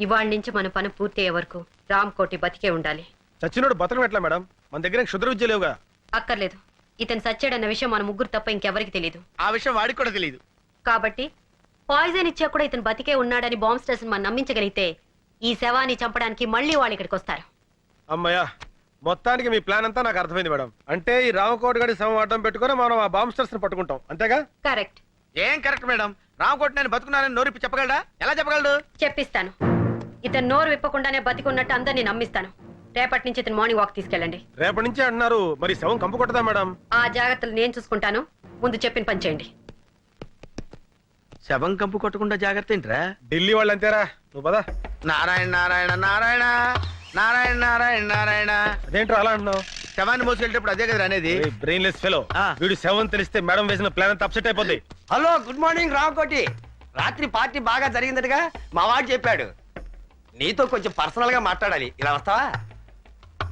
ఇవాళ నుంచి మన పని పూర్తి అయ్యే వరకు రామ్ కోటి బతికే ఉండాలి. చచ్చినోడు బతకం ఎట్లా మేడం? మన దగ్గర క్షుద్ర విద్య లేవుగా. అక్కర్లేదు. ఇతను సచ్చాడన్న విషయం మన ముగ్గురు తప్ప ఇంకెవరికి తెలియదు. ఆ విషయం వాడికి కూడా తెలియదు. కాబట్టి పాయిజన్ ఇచ్చా కూడా ఇతను బతికే ఉన్నాడని బాంబ్ స్టేషన్ మనం నమ్మించగలిగితే ఈ శవాన్ని చంపడానికి మళ్ళీ వాళ్ళు ఇక్కడికి వస్తారు. అమ్మయ్యా, మొత్తానికి మీ ప్లాన్ అంతా నాకు అర్థమైంది మేడం. అంటే ఈ రామకోట గడి శవం అడ్డం పెట్టుకుని మనం ఆ బాంబ్ స్టర్స్ ని పట్టుకుంటాం, అంతేగా? కరెక్ట్. ఏం కరెక్ట్ మేడం? రామకోటి నేను బతుకున్నానని నోరిప్పి చెప్పగలడా? ఎలా చెప్పగలడు? చెప్పిస్తాను. ఇతను నోరు విప్పకుండానే బతికున్నట్టు అందరినీ నమ్మిస్తాను. రేపటి నుంచి ఇతను మార్నింగ్ వాక్ తీసుకెళ్ళండి. రేపటి నుంచి అంటున్నారు, మరి శవం కంపు కొట్టదా మేడం? ఆ జాగ్రత్తలు నేను చూసుకుంటాను. ముందు చెప్పిన పని చేయండి. శవం కంపు కొట్టకుండా జాగ్రత్త ఏంట్రా? ఢిల్లీ వాళ్ళు అంతేరా, నువ్వు పదా. నారాయణ నారాయణ నారాయణ నారాయణ నారాయణ నారాయణ. అదేంట్రా అలా అంటున్నావు? శవాన్ని మోసుకెళ్ళేటప్పుడు అదే కదా అనేది. Brainless fellow. వీడు శవం తెలిస్తే మేడం వేసిన ప్లాన్ అంతా అప్సెట్ అయిపోద్ది. Hello, good morning Ramakoti. రాత్రి పార్టీ బాగా జరిగిందటగా మా వాడు చెప్పాడు. నీతో కొంచెం పర్సనల్ గా మాట్లాడాలి, ఇలా వస్తావా?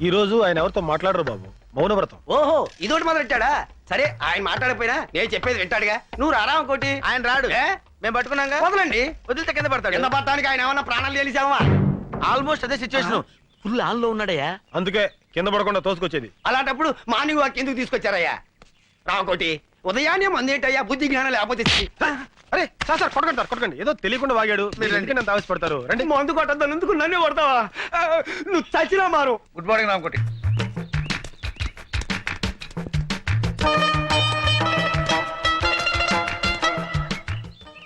ఈ రోజు ఆయన ఎవరితో మాట్లాడరు బాబు, మౌనవ్రతం. ఓహో, ఇదోటి మొదలెట్టాడా? సరే, ఆయన మాట్లాడకపోయినా నేను చెప్పేది వింటాడుగా. నువ్వు రామకోటి. ఆయన రాడు, మేము పట్టుకున్నాగా. వదలండి. వదిలితే కింద పడతాడు. కింద పడటానికి ఆయన ఏమన్నా ప్రాణాలు తెలిసావా? ఆల్మోస్ట్ అదే సిచ్యువేషన్. ఫుల్ ఆన్ లో ఉన్నాడయ్యా. అందుకే కింద పడకుండా తోసుకొచ్చేది. అలాంటప్పుడు మార్నింగ్ వాక్ ఎందుకు తీసుకొచ్చారయ్యా? రామకోటి, ఉదయాన్నే మందేంటయ్యా, బుద్ధి జ్ఞానం లేకపోతే. అరే సార్ కొట్టకండి, ఏదో తెలియకుండా వాగాడు. మీరు ఎందుకు నన్ను ఆవేశపడతారు? రండి. మందు కొట్టద్దాను, ఎందుకు నన్నే కొడతావా? నువ్వు చచ్చినా మారు. Good morning Ramakoti.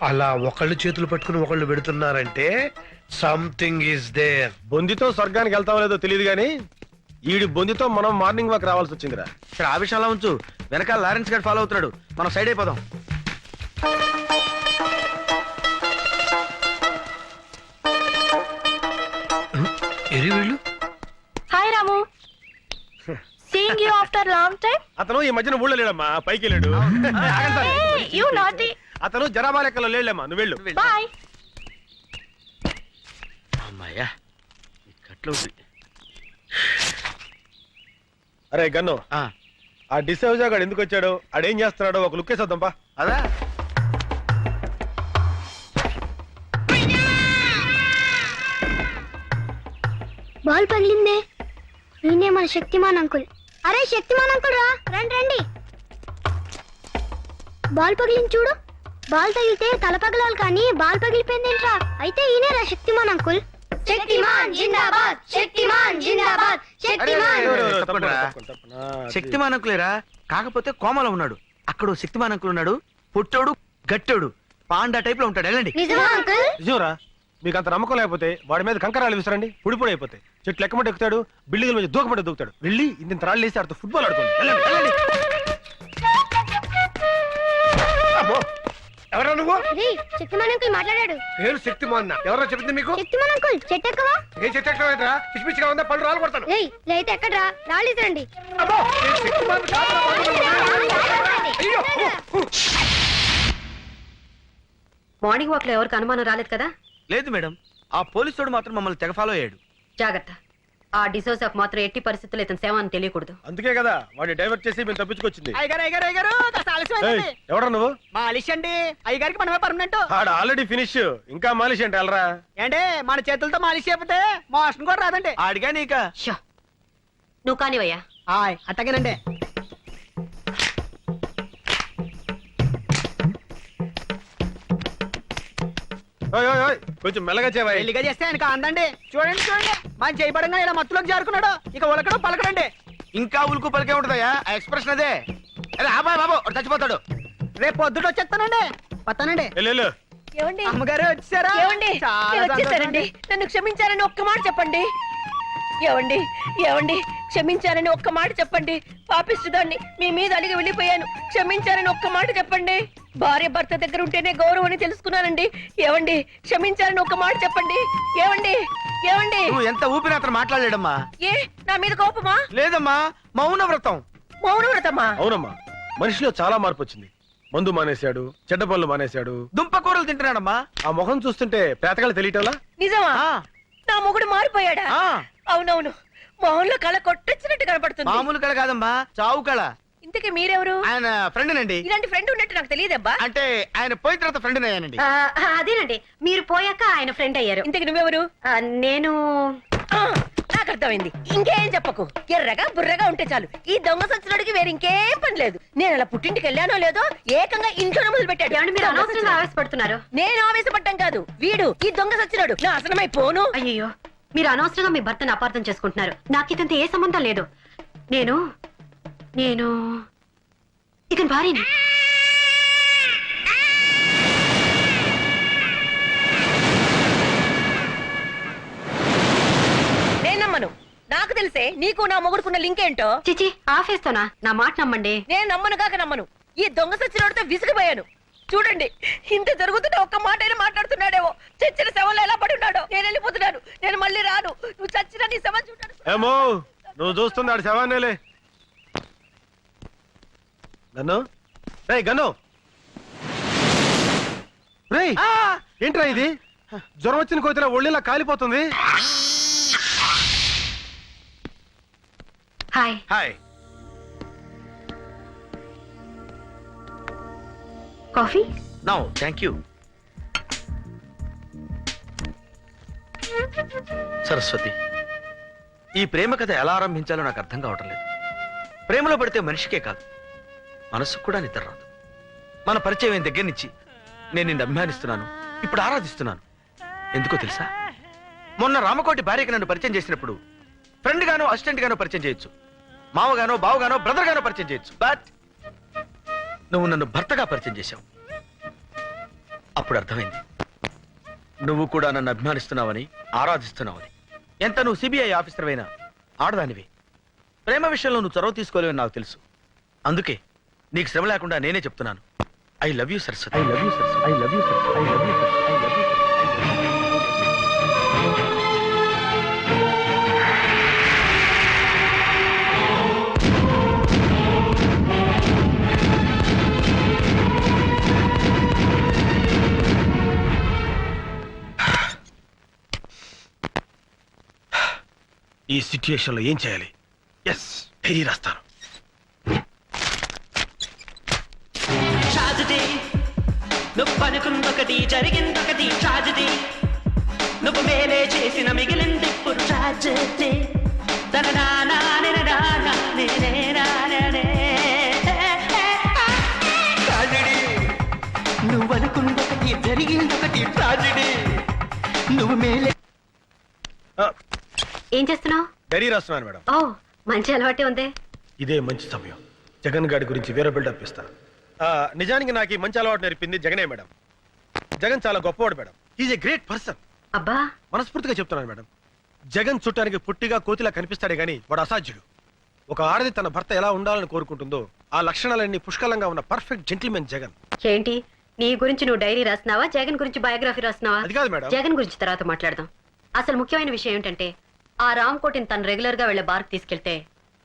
అలా ఒకళ్ళు చేతులు పట్టుకుని ఒకళ్ళు పెడుతున్నారంటే సంథింగ్ ఈస్ దేర్. బొందితో స్వర్గానికి వెళ్తామో లేదో తెలియదు గానీ ఈడి బొందితో మనం మార్నింగ్ వాక్ రావాల్సి వచ్చిందిరా. సరే, ఆ విషయంలో ఉంచు. వెనకాల లారెన్స్ గారు ఫాలో అవుతున్నాడు, మనం సైడ్ అయిపోదాం. ఎరి వీళ్ళు. Hi Ramu, seeing you after long time. అతను ఈ మధ్యన ఊళ్ళో లేడమ్మా, పైకి వెళ్ళాడు. యు నాటి. అతను జనాభా లెక్కలో లేడమ్మా, నువ్వు వెళ్ళు. బాయ్. అమ్మాయ్యా, ఈ కట్లో అరే గన్ను, ఆ డిసౌజా గాడు ఎందుకు వచ్చాడు, ఆడేం చేస్తున్నాడో ఒక లుక్ వేసేద్దాంపా. అదా బాల్ పగిలిందే. ఈయనే మన శక్తిమాన్ అంకుల్. అరే శక్తిమాన్ అంకుల్ రా, రండి రండి. బాల్ పగిలింది చూడు. బాల్ తగిలితే తల పగలాలి కానీ బాల్ పగిలిపోయిందేంట్రా? అయితే ఈయనే రా శక్తిమాన్ అంకుల్. శక్తిమాన్ జిందాబాద్, శక్తిమాన్ జిందాబాద్, శక్తిమాన్. శక్తిమాన్ అంకులేరా, కాకపోతే కోమలో ఉన్నాడు. అక్కడ శక్తిమాన్ అంకుల్ ఉన్నాడు, పుట్టోడు గట్టోడు పాండా టైప్ లో ఉంటాడు. వెళ్ళండి. నిజమా అంకుల్? నిజంరా, మీకు అంత నమ్మకం లేకపోతే వాడి మీద కంకరాలు విసరండి, పొడి అయిపోతాయి. చెట్లు ఎక్కమంటే ఎక్కుతాడు, బిల్డింగ్ మీద దూకమంటే దూకుతాడు. వెళ్ళి ఇంత రాళ్ళు వేసి ఆడుతూ ఫుట్బాల్ ఆడుకోండి. వెళ్ళండి. ఎవరా నువ్వు? శక్తిమాన్ అంకుల్ మాట్లాడాడు. పేరు శక్తిమాన్. ఎవరో చెప్పింది మీకు? శక్తిమాన్ అంకుల్ చెట్టు ఎక్కవా? ఏ చెట్టు ఎక్కడరా? పిచ్చిపిచ్చిగా ఉందా? పళ్ళు రాలు కొడతాను. లేతే ఎక్కడ్రా? రాళ్ళు ఇసరండి. మార్నింగ్ వాక్ లో ఎవరికి అనుమానం రాలేదు కదా? లేదు మేడం, ఆ పోలీసుడు మాత్రం మమ్మల్ని తెగ ఫాలో అయ్యాడు. జాగ్రత్త. ఆ డిసోసాకు మాత్రం ఎట్టి పరిస్థితుల్లో ఇతను సేవ అని తెలియకూడదు. అందుకే కదా వాడిని డైవర్ట్ చేసి మేము తప్పించుకొచ్చింది. ఎవడా నువ్వు? మాలిష్ అండి, అయ్యగారికి మనమే పర్మనెంట్. ఆడ ఆల్రెడీ ఫినిష్, ఇంకా మాలిష్ అంటే వెళ్ళరా. ఏంటే మన చేతులతో మాలిష్ చేయకపోతే మోషన్ కూడా రాదండి. ఆడిగా నీక. నువ్వు కానివయ్యా. అట్టగేనండి. కొంచెం మెల్లగా చేవా. పెళ్లిగా చేస్తే ఆయనకు అందండి. చూడండి మన చేయబడంగా ఇలా మత్తులోకి జారుకున్నాడు. ఇక ఉలకడం పలకడండి. ఇంకా ఉలుకు పలికే ఉంటుందయ్యా, ఆ ఎక్స్ప్రెషన్ అదే. అరే అబ్బాయి బాబు చచ్చిపోతాడు. రేపు పొద్దుట వచ్చేస్తానండి. వస్తానండి. అమ్మగారు వచ్చారా? వచ్చేసారండి. నన్ను క్షమించారని ఒక్క మాట చెప్పండి. ఏవండి క్షమించారని ఒక్క మాట చెప్పండి. పాపిస్తుదాన్ని మీ మీద అలిగి వెళ్ళిపోయాను. క్షమించారని ఒక్క మాట చెప్పండి. భార్య భర్త దగ్గర ఉంటేనే గౌరవం అని తెలుసుకున్నానండి. ఏవండి క్షమించారని ఒక్క మాట చెప్పండి. ఏవండి నువ్వు ఎంత ఊపిరి అతను మాట్లాడలేడమ్మా. ఏ నా మీద కోపమా? లేదమ్మా, మౌనవ్రతం. మౌనవ్రతమా? అవునమ్మా, మనిషిలో చాలా మార్పు వచ్చింది. మందు మానేశాడు, చెడ్డ పనులు మానేశాడు, దుంపకూరలు తింటున్నాడమ్మా. ఆ ముఖం చూస్తుంటే పేతకాలు తెలియటంలా. నిజమా? నా మొగుడు మారిపోయాడా? అవునవును, మొహంలో కళ కొట్టొచ్చినట్టు కనపడుతుంది. మామూలు కళ కాదమ్మా, చావు కళ. ఇంతకీ మీరెవరు? ఆయన ఫ్రెండ్ నండి. ఇలాంటి ఫ్రెండ్ ఉన్నట్టు నాకు తెలియదబ్బా. అంటే ఆయన పోయిన తర్వాత ఫ్రెండ్ అయ్యానండి. అదేనండి, మీరు పోయాక ఆయన ఫ్రెండ్ అయ్యారు. ఇంతకీ నువ్వెవరు? నేను ఆ, నాకు అర్థమైంది. ఇంకేం చెప్పకు. ఎర్రగా బుర్రగా ఉంటే చాలు. ఈ దొంగ సచ్చినోడికి వేరే ఇంకేం పని లేదు. నేను అలా పుట్టింటికి వెళ్ళానో లేదో ఏకంగా ఇంట్లోనే మొదలు పెట్టాడు. ఏమండి, మీరు అనవసరంగా ఆవేశపడుతున్నారు. నేను ఆవేశపడ్డం కాదు, వీడు ఈ దొంగ సచ్చినోడు నాశనమైపోను. అయ్యో, మీరు అనవసరంగా మీ భర్తను అపార్థం చేసుకుంటున్నారు. నాకు ఇతంత ఏ సంబంధం లేదు. నేను నేను ఇతని భార్యని. నేను నమ్మను. నాకు తెలిసే నీకు నా మొగుడుకున్న లింక్ ఏంటో. చిచి, ఆఫేస్తోనా? నా మాట నమ్మండి. నేను నమ్మను కాక నమ్మను. ఈ దొంగ సచ్చినోడితో విసిగిపోయాను. చూడండి, ఇంత జరుగుతుంటే ఒక్క మాట అయినా మాట్లాడుతున్నాడేమో. చచ్చిన శవంలో ఎలా పడి ఉన్నాడో. నేను వెళ్ళిపోతున్నాను. నేను మళ్ళీ రాను. నువ్వు చచ్చిన నీ శవం చూడాను. ఏమో నువ్వు చూస్తున్నాడు శవాన్నేలే. గన్ను, రేయ్ గన్ను, రేయ్ ఏంట్రా ఇది? జ్వరం వచ్చిన కోతిలా ఒళ్ళిలా కాలిపోతుంది. Hi. Hi. Coffee? No thank you. Saraswati, ఈ ప్రేమ కథ ఎలా ఆరంభించాలో నాకు అర్థం కావటం లేదు. ప్రేమలో పడితే మనిషికే కాదు, మనసుకు కూడా నిద్ర రాదు. మన పరిచయం అయిన దగ్గర నుంచి నేను నిన్ను అభిమానిస్తున్నాను, ఇప్పుడు ఆరాధిస్తున్నాను. ఎందుకో తెలుసా? మొన్న రామకోటి భార్యకి నన్ను పరిచయం చేసినప్పుడు ఫ్రెండ్ గానో అసిస్టెంట్ గానో పరిచయం చేయొచ్చు, మావగానో బావగానో బ్రదర్ గానో పరిచయం చేయొచ్చు. బట్ నువ్వు నన్ను భర్తగా పరిచయం చేశావు. అప్పుడు అర్థమైంది నువ్వు కూడా నన్ను అభిమానిస్తున్నావని, ఆరాధిస్తున్నావని. ఎంత నువ్వు సిబిఐ ఆఫీసర్ అయినా ఆడదానివి. ప్రేమ విషయంలో నువ్వు చొరవ తీసుకోలేవని నాకు తెలుసు. అందుకే నీకు శ్రమ లేకుండా నేనే చెప్తున్నాను. I love you Saraswati. I love you Saraswati. I love you Saraswati. I love you Saraswati. I love you. ఈ సిచ్యుయేషన్ లో ఏం చేయాలి? ఎస్, డైరీ రాస్తాను. ట్రాజడీ, నువ్వు అనుకుందొకటి జరిగిందొకటి. ట్రాజడీ, నువ్వు మేలే చేసిన మిగిలింది ఇప్పుడు ట్రాజడీ. ట్రాజడీ, నువ్వు అనుకుందొకటి జరిగిందొకటి. ట్రాజడీ, నువ్వు మేలే. ఏం చేస్తున్నావు? డైరీ రాస్తున్నాను మేడం. ఓ, మంచి అలవాటే ఉందే. ఇదే మంచి సమయం. జగన్ గారి గురించి వేరే బిల్డప్ ఇస్తా. నిజానికి నాకు ఈ మంచి అలవాటు నేర్పింది జగనే మేడం. జగన్ చాలా గొప్పవాడు madam. Is a great person. అబ్బా, మనస్ఫూర్తిగా చెప్తున్నాను మేడం. జగన్ చుట్టానికి పుట్టిగా కోతిలా కనిపిస్తాడే గాని వాడు అసాధ్యుడు. ఒక ఆడది తన భర్త ఎలా ఉండాలని కోరుకుంటుందో ఆ లక్షణాలన్నీ పుష్కలంగా ఉన్న పర్ఫెక్ట్ జెంటిల్మెన్ జగన్. ఏంటి నీ గురించి నువ్వు డైరీ రాస్తున్నావా, జగన్ గురించి బయోగ్రఫీ రాస్తున్నావా? అది కాదు మేడం. జగన్ గురించి తర్వాత మాట్లాడదాం. అసలు ముఖ్యమైన విషయం ఏంటంటే, ఆ రామ్ కోటిని తను రెగ్యులర్ గా వెళ్లే బార్కి తీసుకెళ్తే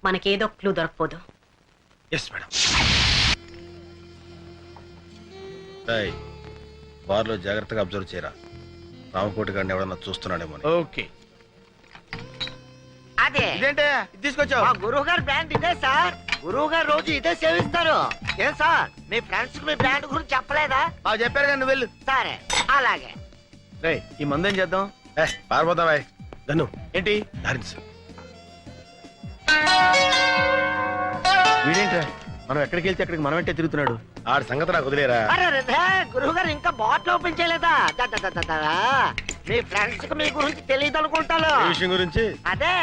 మనకేదో క్లూ దొరకపోదు. Yes madam. బార్లో జాగ్రత్తగా అబ్జర్వ్ చేయరా. రామకోటి గారిని ఎవడన్నా చూస్తున్నాడేమో. ఓకే. అదే ఇదేంటే ఇది తీసుకొచ్చావు? మా గురువు గారు బ్రాండ్ ఇదే సార్. గురువు గారు రోజు ఇదే సేవిస్తారు. ఏం సార్, మీ ఫ్రెండ్స్ కి మీ బ్రాండ్ గురించి చెప్పలేదా? బాగా చెప్పారు కానీ నువ్వు వెళ్ళు. సరే, అలాగే. రే, ఈ మందు ఏం చేద్దాం? పారిపోతావా గన్ను? ఏంటి డాన్స్. వీడేంట్రా మనం ఎక్కడికి వెళ్తే అక్కడికి మనం వెంటే తిరుగుతున్నాడు? ఆడి సంగతి నాకు వదిలేరా. గురువు గారు ఇంకా బాటిల్ ఓపెన్ చేయలేదా? మీ ఫ్రెండ్స్ కి మీ గురించి తెలియదు అనుకుంటాను. ఏ విషయం గురించి? అదే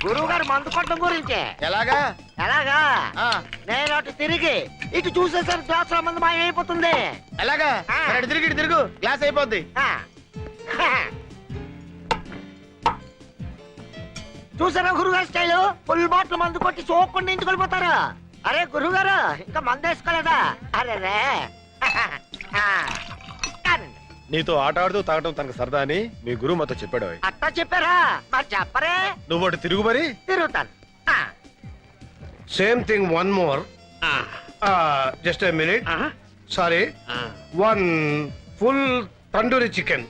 గురువు గారు మందు కొట్టడం గురించి. ఎలాగా? ఎలాగా? నేను అటు తిరిగి ఇటు చూసేసరికి గ్లాస్ లో మందు మాయమైపోతుంది. ఎలాగా? మరి అటు తిరిగి ఇటు తిరుగు, గ్లాస్ అయిపోద్ది. చూసారా గురుగారు స్టైల్? ఫుల్ బాటిల్ మందు కొట్టి సోకుండా ఇంటికి వెళ్ళిపోతారు. అరే గురుగారు ఇంకా మందు వేసుకోలేదా? అరే రే. నీతో ఆట ఆడుతూ తాగటం తనకు సరదా అని మీ గురువు మాతో చెప్పాడు. అట్టా చెప్పారా? మరి చెప్పరే. నువ్వు అటు తిరుగు మరి. తిరుగుతాను. Same thing, one more. Just a minute. Sorry, one full tandoori chicken.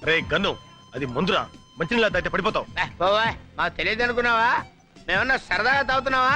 Ray gun, అది మందురా. మంచినీళ్ళ తాగితే పడిపోతావు. మాకు తెలియదు అనుకున్నావా? మేమన్నా సరదాగా తాగుతున్నావా?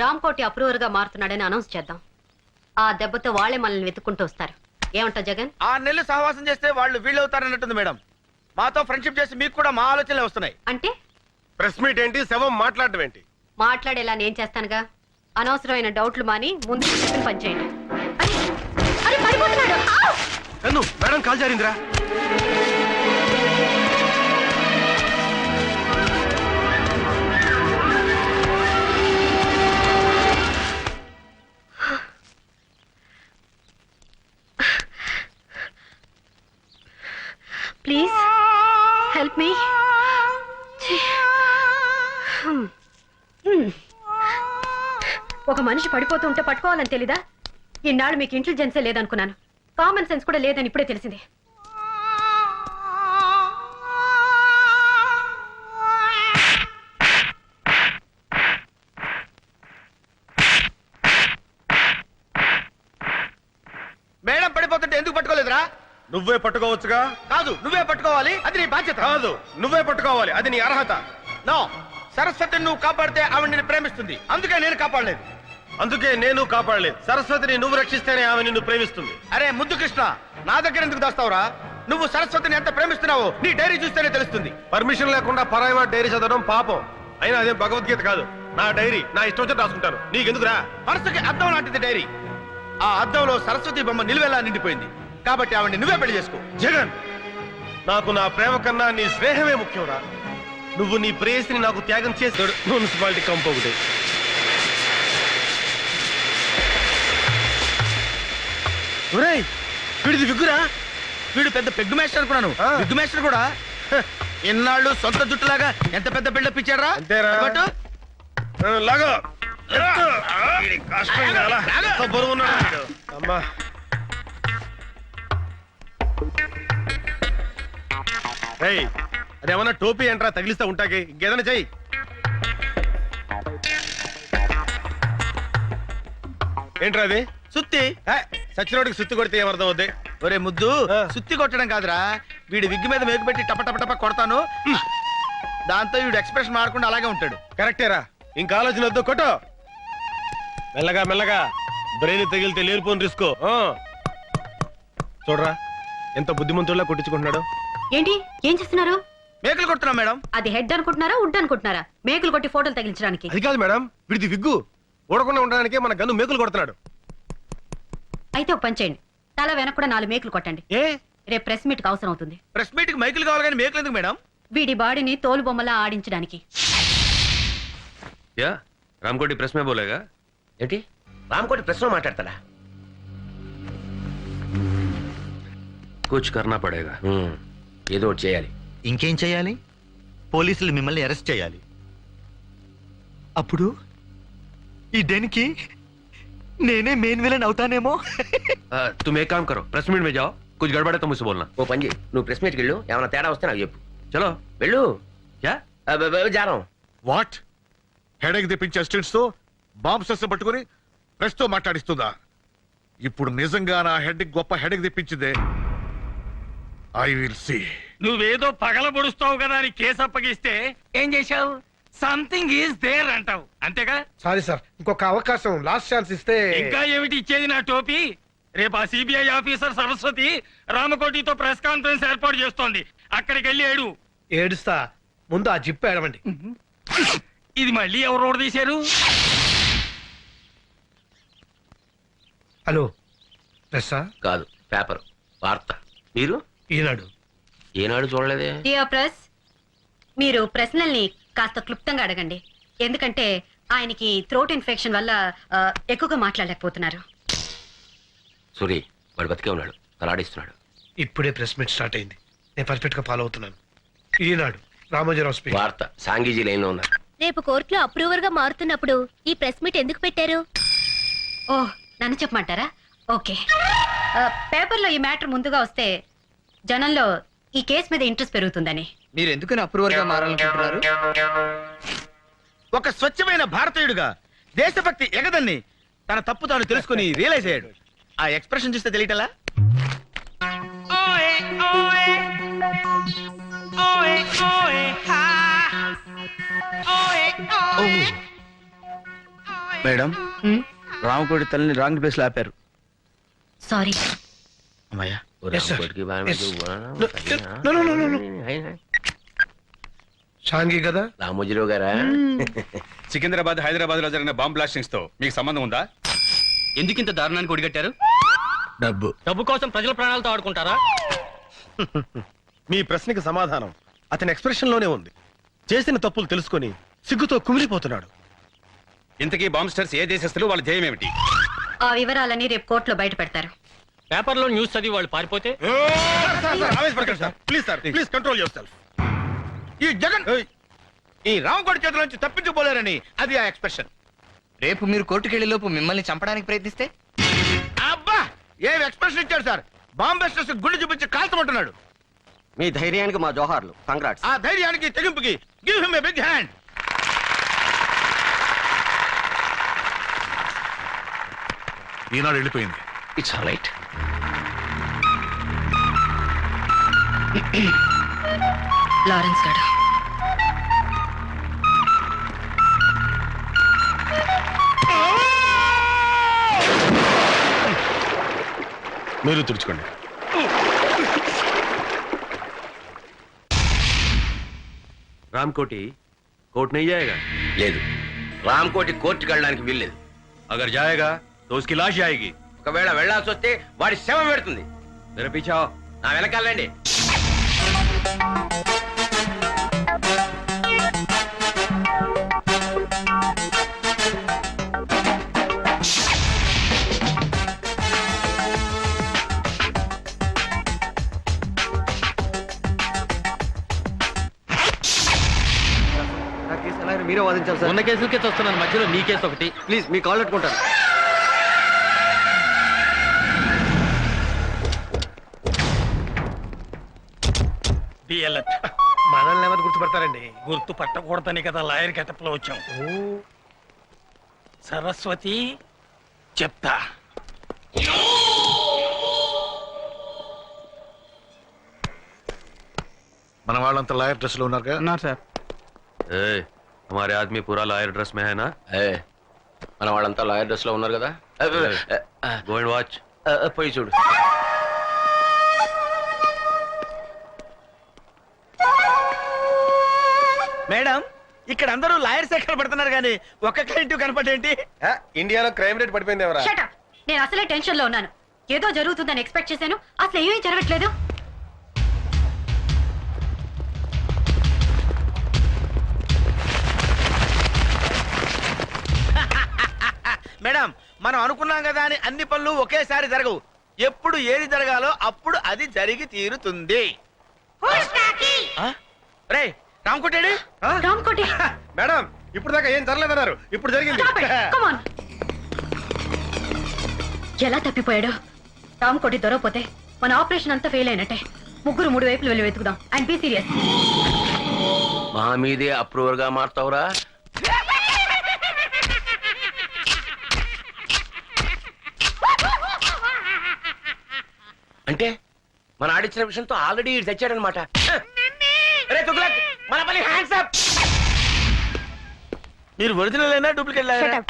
రామ్కోటి అప్రూవర్ గా మారుతున్నాడని అనౌన్స్ చేద్దాం. ఆ దెబ్బతో వాళ్ళే మనల్ని వెతుక్కుంటూ వస్తారు. ఏమంటావు జగన్? 6 నెలలు సహవాసం చేస్తే వాళ్ళు వీళ్ళవుతారన్నట్టుంది మేడం. మాతో ఫ్రెండ్షిప్ చేసి మీకు కూడా మా ఆలోచనలే వస్తున్నాయి. అంటే ప్రెస్ మీట్ ఏంటి, శవం మాట్లాడడం ఏంటి? మాట్లాడేలా నేను చేస్తానుగా. అనవసరమైన డౌట్లు మాని ముందు చెప్పిన పని చేయండి. అరే, అరే, పడిపోతున్నాడు. ఆవ్! కన్ను, మేడం కాల్ జారిందిరా. Please help me. ఒక మనిషి పడిపోతూ ఉంటే పట్టుకోవాలని తెలీదా? ఇన్నాళ్ళు మీకు ఇంటెలిజెన్సే లేదనుకున్నాను. కామన్ సెన్స్ కూడా లేదని ఇప్పుడే తెలిసింది. మేడం పడిపోతుంటే ఎందుకు పట్టుకోలేదురా? నువ్వే పట్టుకోవచ్చుగా. కాదు, నువ్వే పట్టుకోవాలి. అది నీ బాధ్యత. కాదు, నువ్వే పట్టుకోవాలి. అది నీ అర్హత. నో, సరస్వతిని నువ్వు కాపాడితే ఆవిడ నిన్ను ప్రేమిస్తుంది. అందుకే నేను కాపాడలేదు. అందుకే నేను కాపాడలేదు. సరస్వతిని నువ్వు రక్షిస్తేనే ఆమె నిన్ను ప్రేమిస్తుంది. అరే ముద్దు కృష్ణ, నా దగ్గర ఎందుకు దాస్తావురా? నువ్వు సరస్వతిని ఎంత ప్రేమిస్తున్నావో నీ డైరీ చూస్తేనే తెలుస్తుంది. పర్మిషన్ లేకుండా పరాయి వాడి డైరీ చదవడం పాపం. అయినా అదేం భగవద్గీత కాదు. నా డైరీ నా ఇష్టం వచ్చి రాసుకుంటాను. నీకెందుకురా? మనసుకి అద్దం లాంటిది డైరీ. ఆ అద్దంలో సరస్వతి బొమ్మ నిలువెలా నిండిపోయింది. కాబట్టి ఆవిడ నువ్వే పెళ్లి చేసుకో. జగన్, నాకు నా ప్రేమ కన్నా నీ స్నేహమే ముఖ్యంరా. నువ్వు నీ ప్రేయసిని నాకు త్యాగం చేసాడు. మున్సిపాలిటీ కంపు ఒకటి. ఒరేయ్, వీడిది విగ్గురా. వీడు పెద్ద పెగ్గు మేస్టర్ అనుకున్నాను. విగ్గు మేస్టర్ కూడా. ఎన్నాళ్ళు సొంత జుట్టులాగా ఎంత పెద్ద బిల్డప్ ఇచ్చాడ్రా. అంతేరా? బట్టు. లాగో. ఎత్తు. వీడి కష్టం చాలా. ఎంత బరువున్నాడు వీడు. అమ్మా, రేయ్, అదేమన్నా టోపీ ఏంట్రా తగిలిస్తా ఉంటాకి? ఇంకేదైనా చెయ్యి. ఏంట్రా అది? సుత్తి. సచ్చినోడికి సుత్తి కొడితే ఏమర్థం అవుద్ది? ఒరే ముద్దు, సుత్తి కొట్టడం కాదురా, వీడి విగ్గు మీద మేకు పెట్టి టప టప టప కొడతాను. దాంతో వీడు ఎక్స్ప్రెషన్ మారకుండా అలాగే ఉంటాడు. కరెక్టేరా. ఇంకా ఆలోచన వద్దు, కొట్టు. మెల్లగా మెల్లగా. బ్రెయిన్ తగిలితే లేనిపోని రిస్క్. చూడరా ఎంత బుద్ధిమంతుల్లా కొట్టించుకుంటున్నాడు. ఏంటి, ఏం చేస్తున్నారు? మేకలు కొడుతున్నాం మేడం. అది హెడ్ అనుకుంటున్నారా, వుడ్ అనుకుంటున్నారా? మేకులు కొట్టి ఫోటోలు తగిలించడానికి. అది కాదు మేడం, వీడిది విగ్గు. ఊడకుండా ఉండడానికి మన గన్ను మేకులు కొడుతున్నాడు. అయితే ఒక పని చేయండి, తల వెనక కూడా 4 మేకులు కొట్టండి. ఏ రేపు ప్రెస్ మీట్ కి అవసరం అవుతుంది. ప్రెస్ మీట్ కి మైకులు కావాలి కానీ మేకలు ఎందుకు మేడం? వీడి బాడీని తోలు బొమ్మలా ఆడించడానికి. యా రామ్కోటి ప్రెస్ మే బోలేగా. ఏంటి, రామ్కోటి ప్రెస్ లో మాట్లాడతాడా? కుచ్ కర్నా పడేగా. ఏదో ఒకటి చేయాలి. ఇంకేం చేయాలి? పోలీసులు మిమ్మల్ని అరెస్ట్ చేయాలి. అప్పుడు ఈ డెన్కి నేనే మెయిన్ విలన్ అవుతానేమో. तुम एक काम करो, प्रेस मीट में जाओ, कुछ गड़बड़ है तो मुझसे बोलना. ఓ పని చేయి, నువ్వు ప్రెస్ మీట్కి వెళ్ళు. ఏమైనా తేడా వస్తే నాకు చెప్పు. चलो. వెళ్ళు. क्या? జారం. వాట్? హెడేక్ తెప్పించే స్టూడెంట్స్ తో బాంబ్ సెస్ పట్టుకుని ప్రెస్ తో మాట్లాడిస్తుందా? ఇప్పుడు నిజంగా నా హెడ్ గొప్ప హెడేక్ తెప్పించిందే. I will see. నువ్వేదో పగల పొడుస్తావు కదా అని కేసు అప్పగిస్తే ఏం చేశావు? సంథింగ్ ఈజ్ దేర్ అంటావు, అంతేగా? సారీ సార్, ఇంకొక అవకాశం, లాస్ట్ ఛాన్స్ ఇస్తే. ఇంకా ఏమిటి ఇచ్చేది నా టోపీ? రేపు ఆ సిబిఐ ఆఫీసర్ సరస్వతి రామకోటితో ప్రెస్ కాన్ఫరెన్స్ ఏర్పాటు చేస్తోంది. అక్కడికి వెళ్ళి ఏడు. ఏడుస్తా, ముందు ఆ జిప్ ఏడవండి. ఇది మళ్ళీ ఎవరు రోడ్ తీశారు? హలో, ప్రెస్సా? కాదు, పేపర్, వార్త. మీరు ఈనాడు. ఏనాడు చూడలేదే. డియర్ ప్రెస్, మీరు ప్రశ్నల్ని కాస్త క్లుప్తంగా అడగండి. ఎందుకంటే ఆయనకి థ్రోట్ ఇన్ఫెక్షన్ వల్ల ఎక్కువగా మాట్లాడలేకపోతున్నారు. సూరి, వాడు బతికే ఉన్నాడు, తలాడిస్తున్నాడు. ఇప్పుడే ప్రెస్ మీట్ స్టార్ట్ అయింది. నేను పర్ఫెక్ట్ గా ఫాలో అవుతున్నాను. ఈనాడు, రామోజీరావు స్పీకింగ్. వార్త, సాంగీజీ లైన్ లో ఉన్నారు. రేపు కోర్టులో అప్రూవర్ గా మారుతున్నప్పుడు ఈ ప్రెస్ మీట్ ఎందుకు పెట్టారు? ఓ, నన్ను చెప్పమంటారా? ఓకే. పేపర్లో ఈ మ్యాటర్ ముందుగా వస్తే జనంలో ఈ కేసు మీద ఇంట్రెస్ట్ పెరుగుతుందని. మీరు ఎందుకని అప్రూవర్ గా మారాలనుకుంటున్నారు? ఒక స్వచ్ఛమైన భారతీయుడిగా దేశభక్తి ఎగదన్ని తన తప్పు తాను తెలుసుకుని రియలైజ్ అయ్యాడు. ఆ ఎక్స్ప్రెషన్ చూస్తే తెలియటలా? మేడం రామకోటి తల్లిని రాంగ్ ప్లేస్ లో ఆపారు. సారీ. అమ్మయ్యా. షాంగి కదా? రామోజీరావు గారా? సికింద్రాబాద్ హైదరాబాద్ లో జరిగిన బాంబ్ బ్లాస్టింగ్స్ తో మీకు సంబంధం ఉందా? ఎందుకింత దారుణానికి ఒడిగట్టారు? డబ్బు. డబ్బు కోసం ప్రజల ప్రాణాలతో ఆడుకుంటారా? మీ ప్రశ్నకి సమాధానం అతని ఎక్స్ప్రెషన్ లోనే ఉంది. చేసిన తప్పులు తెలుసుకొని సిగ్గుతో కుమిలిపోతున్నాడు. ఇంతకీ బాంబ్స్టర్స్ ఏ దేశస్తులు, వాళ్ళ ధ్యేయం ఏమిటి? ఆ వివరాలని రేపు కోర్టులో బయట పెడతారు. పేపర్లో న్యూస్ చదివి వాళ్ళు పారిపోతే please sir, please control your self. ఈ జగన్ ఈ రామకోటి చేతుల నుంచి తప్పించుకోలేరని అది ఆ ఎక్స్ప్రెషన్. రేపు మీరు కోర్టుకెళ్లే లోపు మిమ్మల్ని చంపడానికి ప్రయత్నిస్తే? అబ్బా ఏం ఎక్స్ప్రెషన్ ఇచ్చాడు సార్. బాంబెస్టర్స్ గుండె చూపించి కాల్చమంటున్నాడు. మీ ధైర్యానికి మా జోహార్లు. కంగ్రాట్స్. ఆ ధైర్యానికి తెగింపుకి give him a big hand. ఈనాడు వెళ్ళిపోయింది. It's all right. లారెన్స్ గారు, మీరు తుడుచుకోండి. रामकोटी कोर्ट नहीं जाएगा? లేదు, రామకోటి కోర్టుకి వెళ్ళడానికి వీల్లేదు. अगर जाएगा तो उसकी लाश जाएगी. ఒకవేళ వెళ్లాల్సి వస్తే వాడి శవం పెడుతుంది. मेरे पीछे आओ. నా వెనకాలండి. మీరే వాదించాలి సార్. ఉన్న కేసులకే చూస్తున్నాను, మధ్యలో నీ కేసు ఒకటి. ప్లీజ్ మీ కాల్ పెట్టుకుంటాను. మనల్ని ఎవరు గుర్తుపడతారండి? గుర్తు పట్టకూడదని కదా లాయర్ గెటప్ లో వచ్చాం. సరస్వతి చెప్తా. మన వాళ్ళంతా లాయర్ డ్రెస్ లో ఉన్నారుగా? సార్. हमारे आदमी पूरा लॉयर ड्रेस में है ना? మన వాళ్ళంతా లాయర్ డ్రెస్ లో ఉన్నారు కదా. Go and watch. పోయి చూడు. మేడం, ఇక్కడ అందరూ లాయర్స్ ఎక్కడ పడుతున్నారు కానీ ఒక్క క్లయింట్ కనపడేంటి? ఇండియాలో క్రైమ్ రేట్ పడిపోయింది ఎవరా? Shut up. నేను అసలే టెన్షన్ లో ఉన్నాను. ఏదో జరుగుతుందని ఎక్స్పెక్ట్ చేశాను, అసలు ఏమీ జరగట్లేదు. మేడం, మనం అనుకున్నాం కదా అని అన్ని పనులు ఒకేసారి జరగవు. ఎప్పుడు ఏది జరగాలో అప్పుడు అది జరిగి తీరుతుంది. రే రామకోటేడి? రామ్కోటి, మేడం, ఇప్పుడు దాకా ఏం జరగలేదన్నారు, ఇప్పుడు జరిగింది. stop it. Come on. ఎలా తప్పిపోయాడు? రామ్కోటి దొరకపోతే మన ఆపరేషన్ అంతా ఫెయిల్ అయినట్టే. ముగ్గురు మూడు వైపులు వెళ్ళి వెతుకుదాం. And be serious. మా మీదే అప్రూవర్ గా మారుతావురా? అంటే మన ఆడిచ్చిన విషయంతో ఆల్రెడీ తెచ్చాడనమాట. మన పని హ్యాండ్స్ అప్. మీరు ఒరిజినల్ అయినా డూప్లికేట్ లాయరా?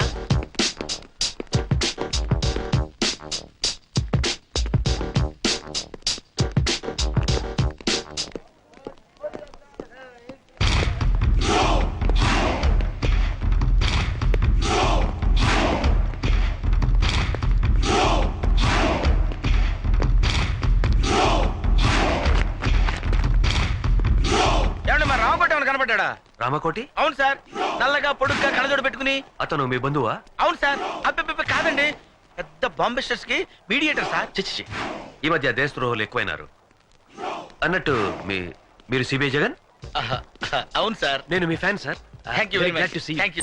ఏమండి, మరి రామకోట ఏమైనా కనపడ్డా? రామకోటి అవును సార్, నల్లగా పొడుగ్గా కళ్ళజోడు పెట్టుకుని. అతను మీ బంధువా? అవును సార్. అబ్బెబ్బెబ్బే కాదండి, పెద్ద బాంబిస్టర్స్ కి మీడియేటర్ సార్. చిచ్చి, ఈ మధ్య దేశద్రోహులు ఎక్కువైనారు. అన్నట్టు మీరు సిబిఐ జగన్? అవును సార్. నేను మీ fan sir. Thank you very much. To see. Thank you.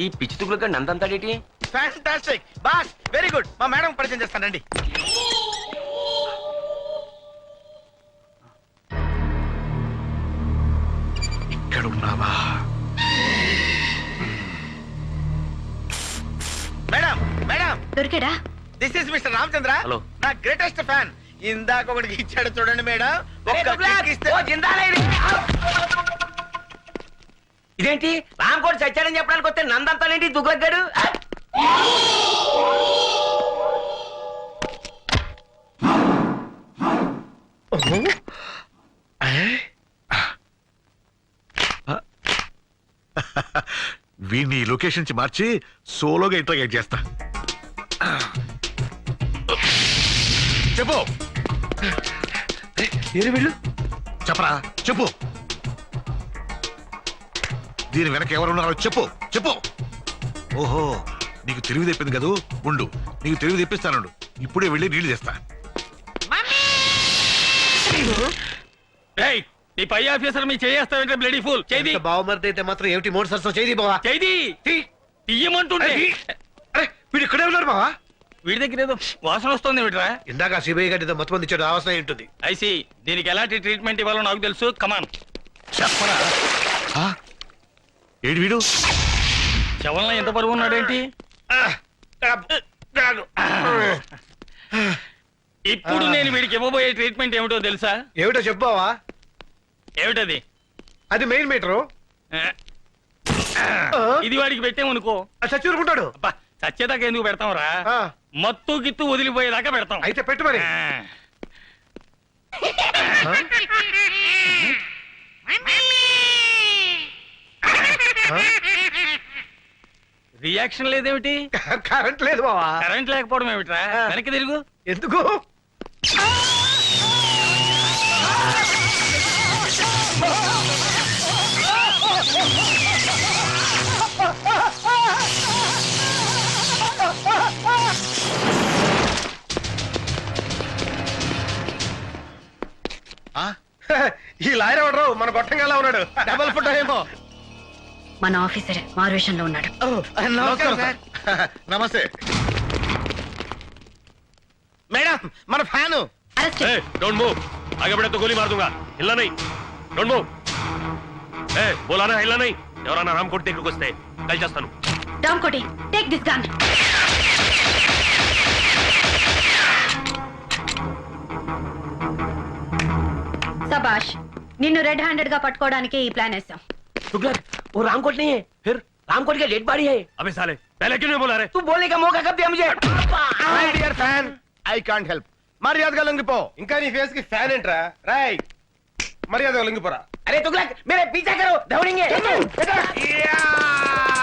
ఈ పిచ్చి తుగులుగా నందంతాడేటి? Fantastic boss, very good. మా మేడం పరిచయం చేస్తానండి. ఇక్కడ ఉన్నావా? మేడం, మేడం, దొరికాడా? This is mister Ramachandra. Hello. నా గ్రేటెస్ట్ ఫ్యాన్. ఇందాక ఒకటికి ఇచ్చాడు చూడండి మేడం. ఒక్క kick ఇస్తే ఇదేంటి రాంకోటి చచ్చాడని చెప్పడానికి వస్తే నందంతానేంటి దుగ్లగ్గాడు వీడిని ఈ లొకేషన్ నుంచి మార్చి సోలోగా ఇంట్రాగేట్ చేస్తా. చెప్పు వీళ్ళు చెప్పరా చెప్పు. దీని వెనక ఎవరున్నారో చెప్పు చెప్పు. ఓహో నీకు తెలివి తెప్పింది కదూ, ఉండు నీకు తెలివి తెప్పిస్తానుండు. ఇప్పుడే వెళ్ళి నీళ్లు తెస్తా. ఏయ్, ఈ పై ఆఫీసర్ మీ చేయేస్తావంటే బ్లడీ ఫుల్ చేది బావమరిది అయితే మాత్రం ఏమిటి మూడు సరసం చేయి బావా. చేది తీయమంటుంటే వీడు ఇక్కడే ఉన్నారు బావా. వీడి దగ్గర ఏదో వాసన వస్తుంది వీడిరా. ఇందాక సిబిఐ గారి మొత్తం మంది ఇచ్చాడు, అవసరం ఏంటుంది. ఐసి దీనికి ఎలాంటి ట్రీట్మెంట్ ఇవ్వాలో నాకు తెలుసు. కమాన్ చెప్పరా. ఏడు వీడు శవంలో ఎంత బరువు ఉన్నాడేంటి? ఇప్పుడు నేను వీడికి ఇవ్వబోయే ట్రీట్మెంట్ ఏమిటో తెలుసా? ఏమిటో చెప్పావా. ఏమిటది? అది మెయిన్ మీటరు. ఇది వాడికి పెట్టామనుకో చచ్చూరుకుంటాడు. అబ్బా, చచ్చేదాకా ఎందుకు పెడతాం రా? మత్తు గిత్తు వదిలిపోయేదాకా పెడతాం. అయితే పెట్టు మరి. రియాక్షన్ లేదేమిటి? కరెంట్ లేదు బావా. కరెంట్ లేకపోవడం ఏమిట్రా? వెనక్కి తిరుగు. ఎందుకు? ఈ లాయర్ ఎవడరు మన గొట్టంగా ఉన్నాడు. డబల్ ఫుట్ ఏమో. మన ఆఫీసరే మారువేషంలో ఉన్నాడు. నమస్కారం సార్. నమస్తే. మేడం మన ఫ్యాను. అరెస్ట్. डोंट मूव आगे बढ़े तो गोली मार दूंगा हिलना नहीं डोंट मूव बोला ना हिलना नहीं ఎవరన్నా రామ్ కోటి దగ్గరికి వస్తే కాల్ చేస్తాను రామ్కోటి, టేక్ దిస్ గన్. సబాష్, నిన్ను రెడ్ హ్యాండెడ్ గా పట్టుకోవడానికి ఈ ప్లాన్ వేసాం. तुगलक वो रामकोट नहीं है, फिर रामकोट की डेड बॉडी है. अबे साले पहले क्यों नहीं बोला रे तू बोलने का मौका कब दिया मुझे? My dear fan I can't help. మర్యాదగా లొంగిపో. ఇంకా నీ ఫేస్ కి ఫ్యాన్ ఏంట్రా? రాయ్ మర్యాదగా లొంగిపోరా. अरे तुगलक मेरे पीछा करो, दौड़ेंगे.